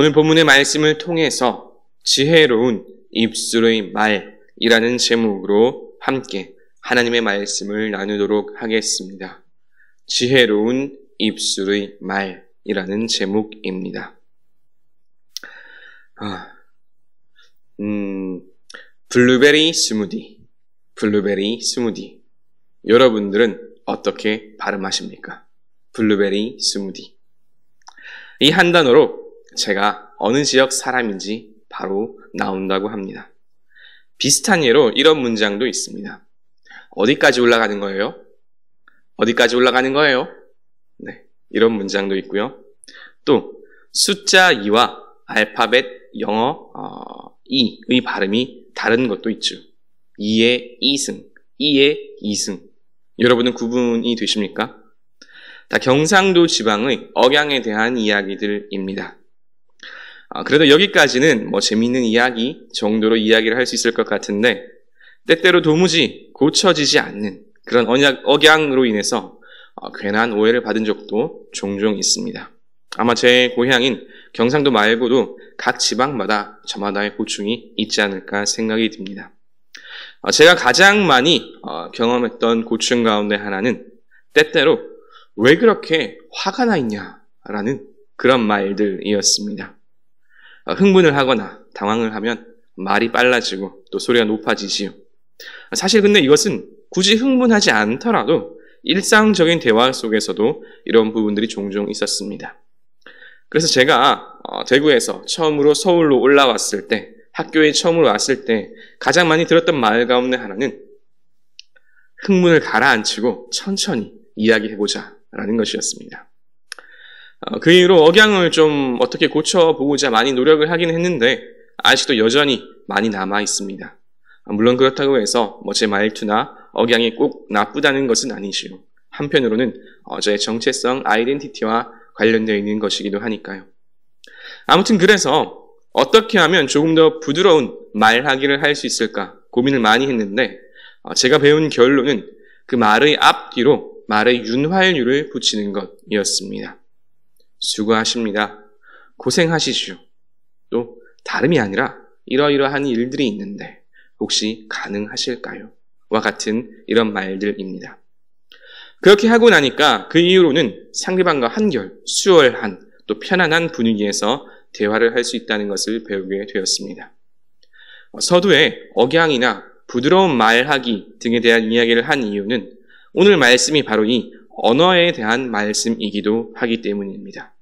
오늘 본문의 말씀을 통해서 지혜로운 입술의 말이라는 제목으로 함께 하나님의 말씀을 나누도록 하겠습니다. 지혜로운 입술의 말이라는 제목입니다. 블루베리 스무디. 여러분들은 어떻게 발음하십니까? 블루베리 스무디. 이 한 단어로 제가 어느 지역 사람인지 바로 나온다고 합니다. 비슷한 예로 이런 문장도 있습니다. 어디까지 올라가는 거예요? 어디까지 올라가는 거예요? 네, 이런 문장도 있고요. 또 숫자 2와 알파벳 영어 E의 발음이 다른 것도 있죠. 2의 2승, 2의 2승. 여러분은 구분이 되십니까? 다 경상도 지방의 억양에 대한 이야기들입니다. 그래도 여기까지는 재미있는 이야기 정도로 이야기를 할 수 있을 것 같은데 때때로 도무지 고쳐지지 않는 그런 억양으로 인해서 괜한 오해를 받은 적도 종종 있습니다. 아마 제 고향인 경상도 말고도 각 지방마다 저마다의 고충이 있지 않을까 생각이 듭니다. 제가 가장 많이 경험했던 고충 가운데 하나는 때때로 왜 그렇게 화가 나 있냐라는 그런 말들이었습니다. 흥분을 하거나 당황을 하면 말이 빨라지고 또 소리가 높아지지요. 사실 근데 이것은 굳이 흥분하지 않더라도 일상적인 대화 속에서도 이런 부분들이 종종 있었습니다. 그래서 제가 대구에서 처음으로 서울로 올라왔을 때, 학교에 처음으로 왔을 때 가장 많이 들었던 말 가운데 하나는 흥분을 가라앉히고 천천히 이야기해보자 라는 것이었습니다. 그 이후로 억양을 좀 어떻게 고쳐보고자 많이 노력을 하긴 했는데 아직도 여전히 많이 남아 있습니다. 물론 그렇다고 해서 제 말투나 억양이 꼭 나쁘다는 것은 아니지요. 한편으로는 저의 정체성, 아이덴티티와 관련되어 있는 것이기도 하니까요. 아무튼 그래서 어떻게 하면 조금 더 부드러운 말하기를 할 수 있을까 고민을 많이 했는데 제가 배운 결론은 그 말의 앞뒤로 말의 윤활유를 붙이는 것이었습니다. 수고하십니다. 고생하시죠. 또 다름이 아니라 이러이러한 일들이 있는데 혹시 가능하실까요? 와 같은 이런 말들입니다. 그렇게 하고 나니까 그 이후로는 상대방과 한결 수월한 또 편안한 분위기에서 대화를 할 수 있다는 것을 배우게 되었습니다. 서두에 억양이나 부드러운 말하기 등에 대한 이야기를 한 이유는 오늘 말씀이 바로 이 언어에 대한 말씀이기도 하기 때문입니다.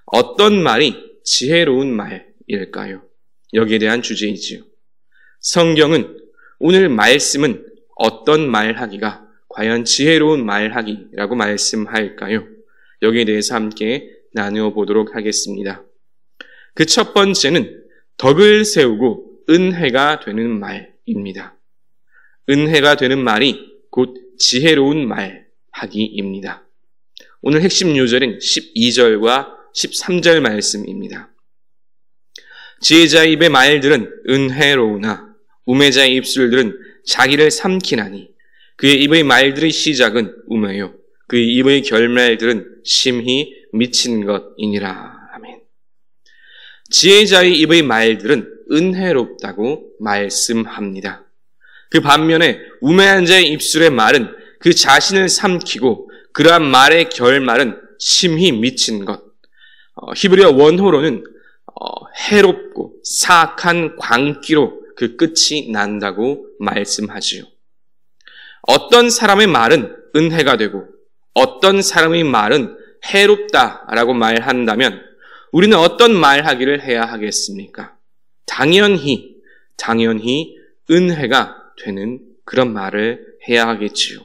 어떤 말이 지혜로운 말일까요? 여기에 대한 주제이지요. 성경은 오늘 말씀은 어떤 말하기가 과연 지혜로운 말하기라고 말씀할까요? 여기에 대해서 함께 나누어 보도록 하겠습니다. 그 첫 번째는 덕을 세우고 은혜가 되는 말입니다. 은혜가 되는 말이 곧 지혜로운 말하기입니다. 오늘 핵심 요절인 12절과 13절 말씀입니다. 지혜자의 입의 말들은 은혜로우나 우매자의 입술들은 자기를 삼키나니 그의 입의 말들의 시작은 우매요 그의 입의 결말들은 심히 미친 것이니라. 아멘. 지혜자의 입의 말들은 은혜롭다고 말씀합니다. 그 반면에 우매한 자의 입술의 말은 그 자신을 삼키고 그러한 말의 결말은 심히 미친 것. 히브리어 원호로는 해롭고 사악한 광기로 그 끝이 난다고 말씀하지요. 어떤 사람의 말은 은혜가 되고 어떤 사람의 말은 해롭다라고 말한다면 우리는 어떤 말하기를 해야 하겠습니까? 당연히 은혜가 되는 그런 말을 해야 하겠지요.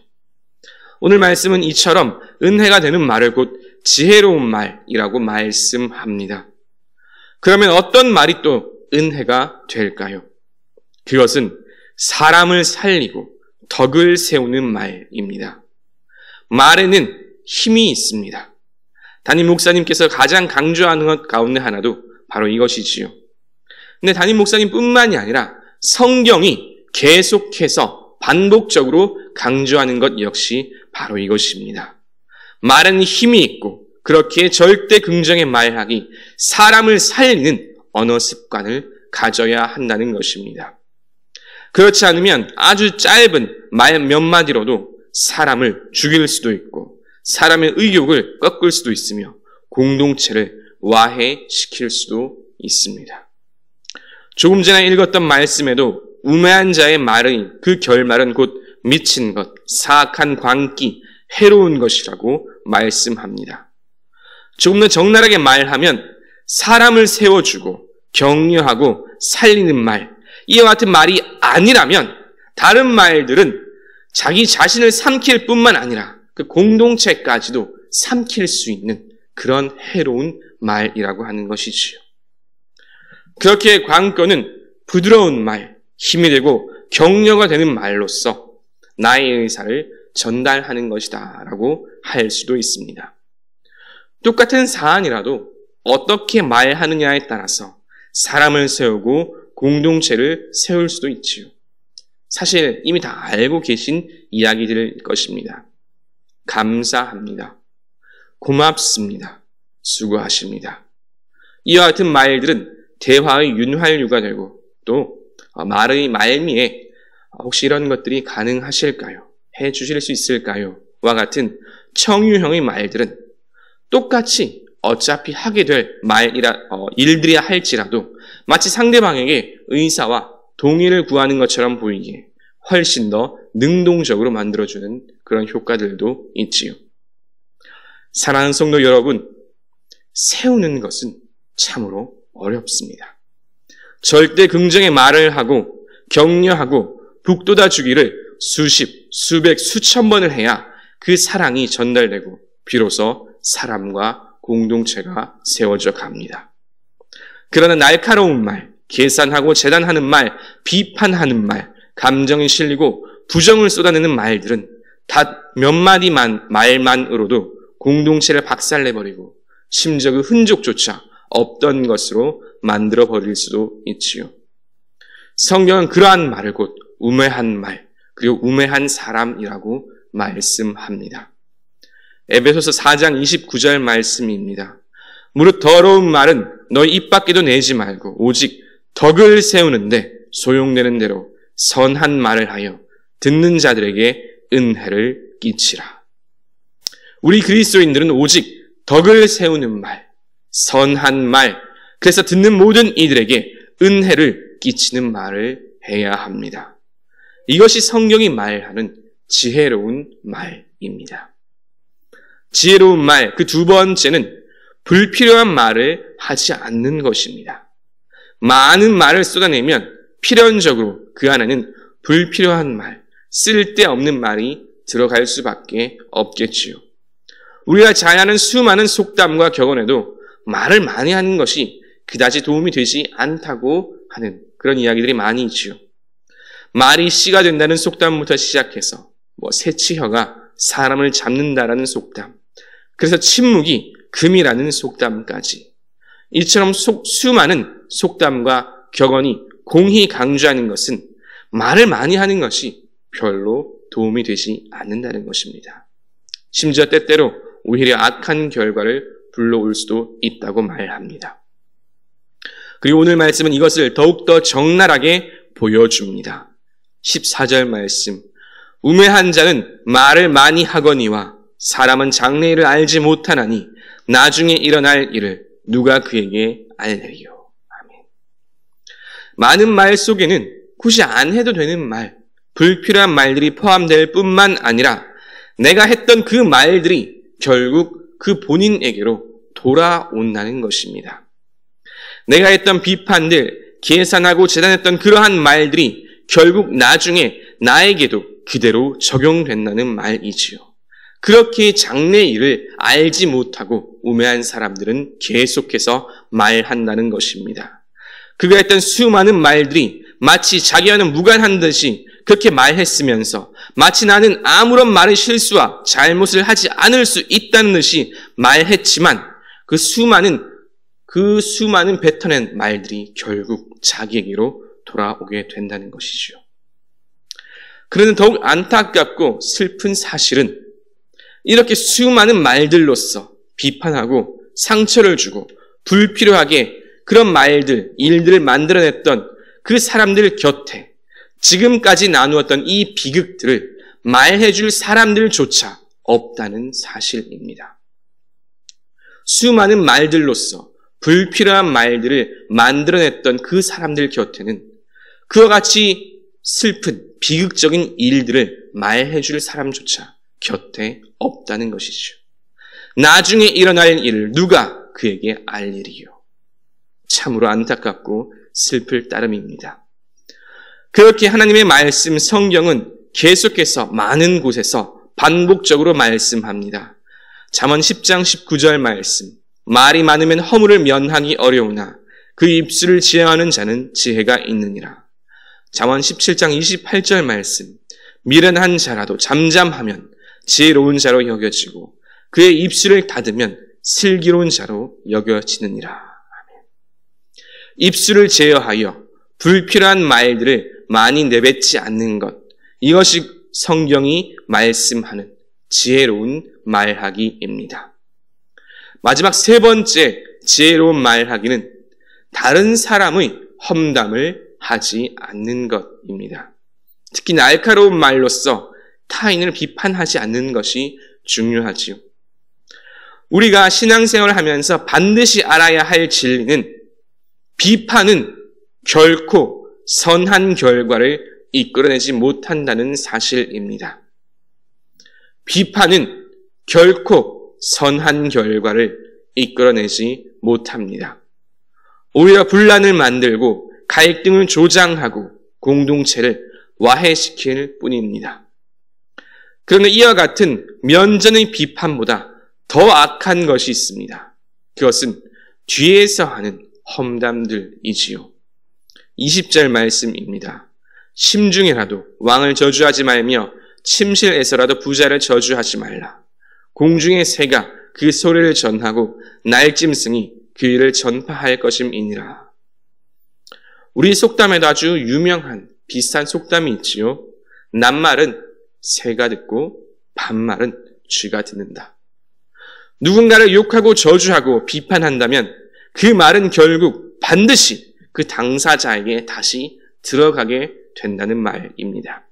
오늘 말씀은 이처럼 은혜가 되는 말을 곧 지혜로운 말이라고 말씀합니다. 그러면 어떤 말이 또 은혜가 될까요? 그것은 사람을 살리고 덕을 세우는 말입니다. 말에는 힘이 있습니다. 담임 목사님께서 가장 강조하는 것 가운데 하나도 바로 이것이지요. 근데 담임 목사님뿐만이 아니라 성경이 계속해서 반복적으로 강조하는 것 역시 바로 이것입니다. 말에는 힘이 있고 그렇게 절대 긍정의 말하기, 사람을 살리는 언어 습관을 가져야 한다는 것입니다. 그렇지 않으면 아주 짧은 말 몇 마디로도 사람을 죽일 수도 있고 사람의 의욕을 꺾을 수도 있으며 공동체를 와해시킬 수도 있습니다. 조금 전에 읽었던 말씀에도 우매한 자의 말의 그 결말은 곧 미친 것, 사악한 광기, 해로운 것이라고 말씀합니다. 조금 더 적나라하게 말하면 사람을 세워주고 격려하고 살리는 말, 이와 같은 말이 아니라면 다른 말들은 자기 자신을 삼킬 뿐만 아니라 그 공동체까지도 삼킬 수 있는 그런 해로운 말이라고 하는 것이지요. 그렇게 관건은 부드러운 말, 힘이 되고 격려가 되는 말로써 나의 의사를 전달하는 것이다 라고 할 수도 있습니다. 똑같은 사안이라도 어떻게 말하느냐에 따라서 사람을 세우고 공동체를 세울 수도 있지요. 사실 이미 다 알고 계신 이야기들일 것입니다. 감사합니다. 고맙습니다. 수고하십니다. 이와 같은 말들은 대화의 윤활유가 되고 또 말의 말미에 혹시 이런 것들이 가능하실까요? 해 주실 수 있을까요? 와 같은 청유형의 말들은 똑같이 어차피 하게 될 일들이야 할지라도 마치 상대방에게 의사와 동의를 구하는 것처럼 보이기에 훨씬 더 능동적으로 만들어주는 그런 효과들도 있지요. 사랑하는 성도 여러분, 세우는 것은 참으로 어렵습니다. 절대 긍정의 말을 하고 격려하고 북돋아 주기를 수십, 수백, 수천 번을 해야 그 사랑이 전달되고 비로소 사람과 공동체가 세워져 갑니다. 그러나 날카로운 말, 계산하고 재단하는 말, 비판하는 말, 감정이 실리고 부정을 쏟아내는 말들은 단 몇 마디 말만으로도 공동체를 박살내버리고 심지어 그 흔적조차 없던 것으로 만들어버릴 수도 있지요. 성경은 그러한 말을 곧 우매한 말, 그리고 우매한 사람이라고 말씀합니다. 에베소서 4장 29절 말씀입니다. 무릇 더러운 말은 너희 입 밖에도 내지 말고 오직 덕을 세우는데 소용되는 대로 선한 말을 하여 듣는 자들에게 은혜를 끼치라. 우리 그리스도인들은 오직 덕을 세우는 말, 선한 말, 그래서 듣는 모든 이들에게 은혜를 끼치는 말을 해야 합니다. 이것이 성경이 말하는 지혜로운 말입니다. 지혜로운 말, 그 두 번째는 불필요한 말을 하지 않는 것입니다. 많은 말을 쏟아내면 필연적으로 그 안에는 불필요한 말, 쓸데없는 말이 들어갈 수밖에 없겠지요. 우리가 잘 아는 수많은 속담과 격언에도 말을 많이 하는 것이 그다지 도움이 되지 않다고 하는 그런 이야기들이 많이 있지요. 말이 씨가 된다는 속담부터 시작해서 새치혀가 사람을 잡는다라는 속담, 그래서 침묵이 금이라는 속담까지 이처럼 수많은 속담과 격언이 공히 강조하는 것은 말을 많이 하는 것이 별로 도움이 되지 않는다는 것입니다. 심지어 때때로 오히려 악한 결과를 불러올 수도 있다고 말합니다. 그리고 오늘 말씀은 이것을 더욱더 적나라하게 보여줍니다. 14절 말씀, 우매한 자는 말을 많이 하거니와 사람은 장래일을 알지 못하나니 나중에 일어날 일을 누가 그에게 알리리요. 아멘. 많은 말 속에는 굳이 안 해도 되는 말, 불필요한 말들이 포함될 뿐만 아니라 내가 했던 그 말들이 결국 그 본인에게로 돌아온다는 것입니다. 내가 했던 비판들, 계산하고 재단했던 그러한 말들이 결국 나중에 나에게도 그대로 적용된다는 말이지요. 그렇게 장래일을 알지 못하고 우매한 사람들은 계속해서 말한다는 것입니다. 그가 했던 수많은 말들이 마치 자기와는 무관한 듯이 그렇게 말했으면서 마치 나는 아무런 말의 실수와 잘못을 하지 않을 수 있다는 듯이 말했지만 그 수많은 뱉어낸 말들이 결국 자기에게로 돌아오게 된다는 것이죠. 그러나 더욱 안타깝고 슬픈 사실은 이렇게 수많은 말들로서 비판하고 상처를 주고 불필요하게 그런 말들, 일들을 만들어냈던 그 사람들 곁에 지금까지 나누었던 이 비극들을 말해줄 사람들조차 없다는 사실입니다. 수많은 말들로서 불필요한 말들을 만들어냈던 그 사람들 곁에는 그와 같이 슬픈 비극적인 일들을 말해줄 사람조차 곁에 없다는 것이죠. 나중에 일어날 일을 누가 그에게 알 일이요. 참으로 안타깝고 슬플 따름입니다. 그렇게 하나님의 말씀 성경은 계속해서 많은 곳에서 반복적으로 말씀합니다. 잠언 10장 19절 말씀, 말이 많으면 허물을 면하기 어려우나 그 입술을 지향하는 자는 지혜가 있느니라. 잠언 17장 28절 말씀, 미련한 자라도 잠잠하면 지혜로운 자로 여겨지고 그의 입술을 닫으면 슬기로운 자로 여겨지느니라. 아멘. 입술을 제어하여 불필요한 말들을 많이 내뱉지 않는 것, 이것이 성경이 말씀하는 지혜로운 말하기입니다. 마지막 세 번째 지혜로운 말하기는 다른 사람의 험담을 하지 않는 것입니다. 특히 날카로운 말로써 타인을 비판하지 않는 것이 중요하지요. 우리가 신앙생활을 하면서 반드시 알아야 할 진리는 비판은 결코 선한 결과를 이끌어내지 못한다는 사실입니다. 비판은 결코 선한 결과를 이끌어내지 못합니다. 오히려 분란을 만들고 갈등을 조장하고 공동체를 와해시킬 뿐입니다. 그런데 이와 같은 면전의 비판보다 더 악한 것이 있습니다. 그것은 뒤에서 하는 험담들이지요. 20절 말씀입니다. 심중에라도 왕을 저주하지 말며 침실에서라도 부자를 저주하지 말라. 공중의 새가 그 소리를 전하고 날짐승이 그 일을 전파할 것임이니라. 우리 속담에도 아주 유명한 비슷한 속담이 있지요. 낱말은 새가 듣고 반말은 쥐가 듣는다. 누군가를 욕하고 저주하고 비판한다면 그 말은 결국 반드시 그 당사자에게 다시 들어가게 된다는 말입니다.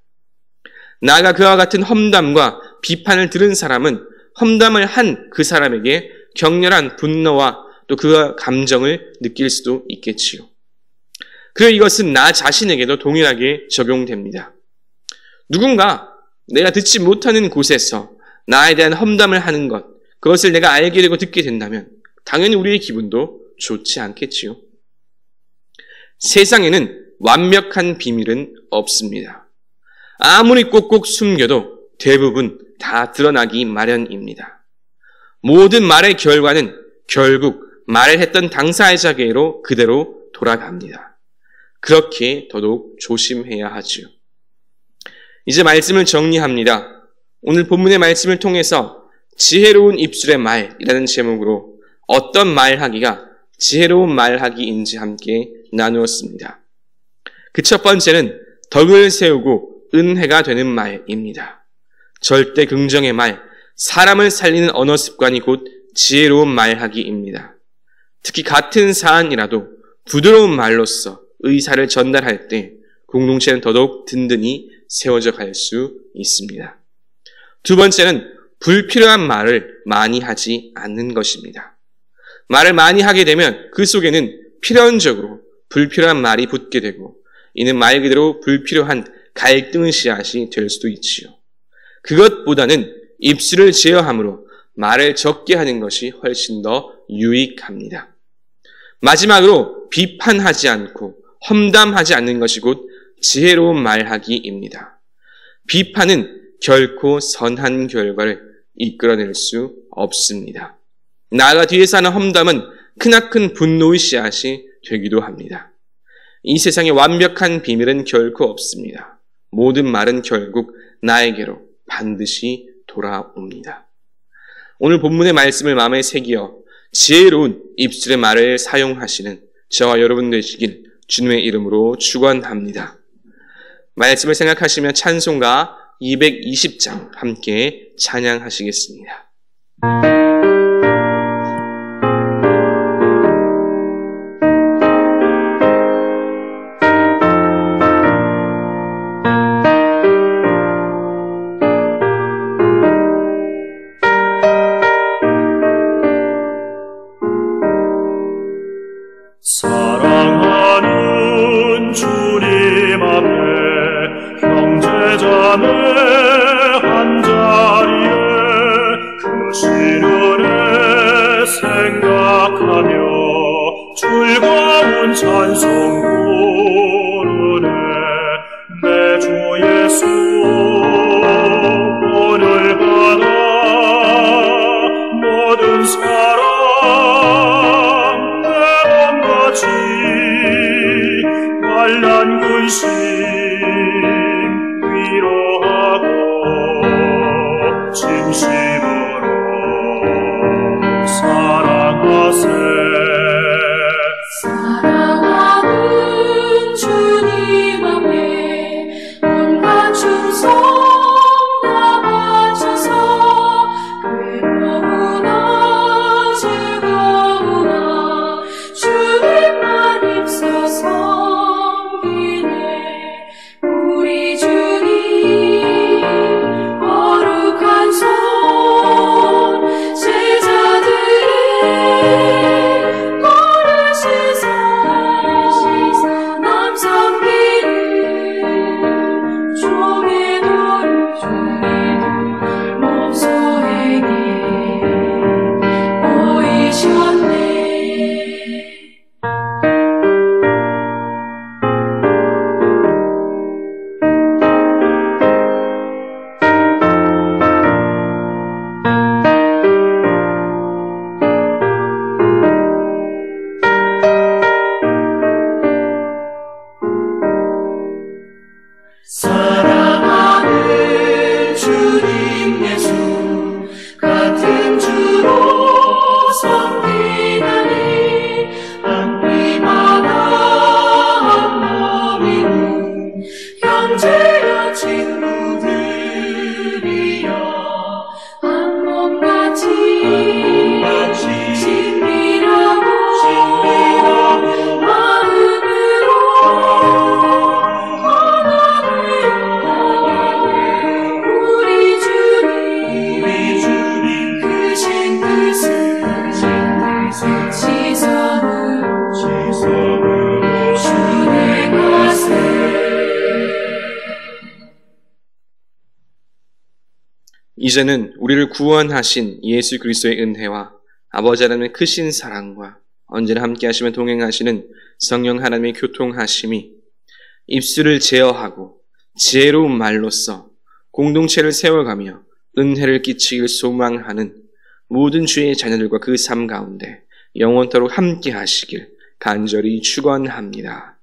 나아가 그와 같은 험담과 비판을 들은 사람은 험담을 한 그 사람에게 격렬한 분노와 또 그 감정을 느낄 수도 있겠지요. 그리고 이것은 나 자신에게도 동일하게 적용됩니다. 누군가 내가 듣지 못하는 곳에서 나에 대한 험담을 하는 것, 그것을 내가 알게 되고 듣게 된다면 당연히 우리의 기분도 좋지 않겠지요. 세상에는 완벽한 비밀은 없습니다. 아무리 꼭꼭 숨겨도 대부분 다 드러나기 마련입니다. 모든 말의 결과는 결국 말을 했던 당사자에게로 그대로 돌아갑니다. 그렇게 더더욱 조심해야 하지요. 이제 말씀을 정리합니다. 오늘 본문의 말씀을 통해서 지혜로운 입술의 말이라는 제목으로 어떤 말하기가 지혜로운 말하기인지 함께 나누었습니다. 그 첫 번째는 덕을 세우고 은혜가 되는 말입니다. 절대 긍정의 말, 사람을 살리는 언어 습관이 곧 지혜로운 말하기입니다. 특히 같은 사안이라도 부드러운 말로써 의사를 전달할 때 공동체는 더더욱 든든히 세워져 갈 수 있습니다. 두 번째는 불필요한 말을 많이 하지 않는 것입니다. 말을 많이 하게 되면 그 속에는 필연적으로 불필요한 말이 붙게 되고 이는 말 그대로 불필요한 갈등의 씨앗이 될 수도 있지요. 그것보다는 입술을 제어함으로 말을 적게 하는 것이 훨씬 더 유익합니다. 마지막으로 비판하지 않고 험담하지 않는 것이 곧 지혜로운 말하기입니다. 비판은 결코 선한 결과를 이끌어낼 수 없습니다. 나아가 뒤에서 하는 험담은 크나큰 분노의 씨앗이 되기도 합니다. 이 세상에 완벽한 비밀은 결코 없습니다. 모든 말은 결국 나에게로 반드시 돌아옵니다. 오늘 본문의 말씀을 마음에 새기어 지혜로운 입술의 말을 사용하시는 저와 여러분 되시길 주님의 이름으로 축원합니다. 말씀을 생각하시며 찬송가 220장 함께 찬양하시겠습니다. 사랑하는 주님 앞에 형제자매 한자리에 크신 은혜 생각하며 즐거운 찬송 부르네. 내 주 예수 오늘 받아 모든 사랑 내 몸같이 환난 근심 위로하고 진심으로 사랑하세. 사랑하는 주님 앞에 온갖 충성 다 바쳐서 괴로우나 즐거우나 주님만 입서 섬기네. 우리 주님 거룩한 손 제자들의 너를 씻어 남 섬기는 종의 돌 몸소에게 보이셨네. 사랑하는 주님 예수 같은 주로 섬기다니 한 피마다 한 몸이로 형제여 친구들이여 한 몸같이 친밀하고 마음으로 우리 주님 크신 뜻을 지성으로 주내 가세. 이제는 우리를 구원하신 예수 그리스도의 은혜와 아버지 하나님의 크신 사랑과 언제나 함께 하시며 동행하시는 성령 하나님의 교통하심이 입술을 제어하고 지혜로운 말로써 공동체를 세워가며 은혜를 끼치길 소망하는 모든 주의 자녀들과 그 삶 가운데 영원토록 함께 하시길 간절히 축원합니다.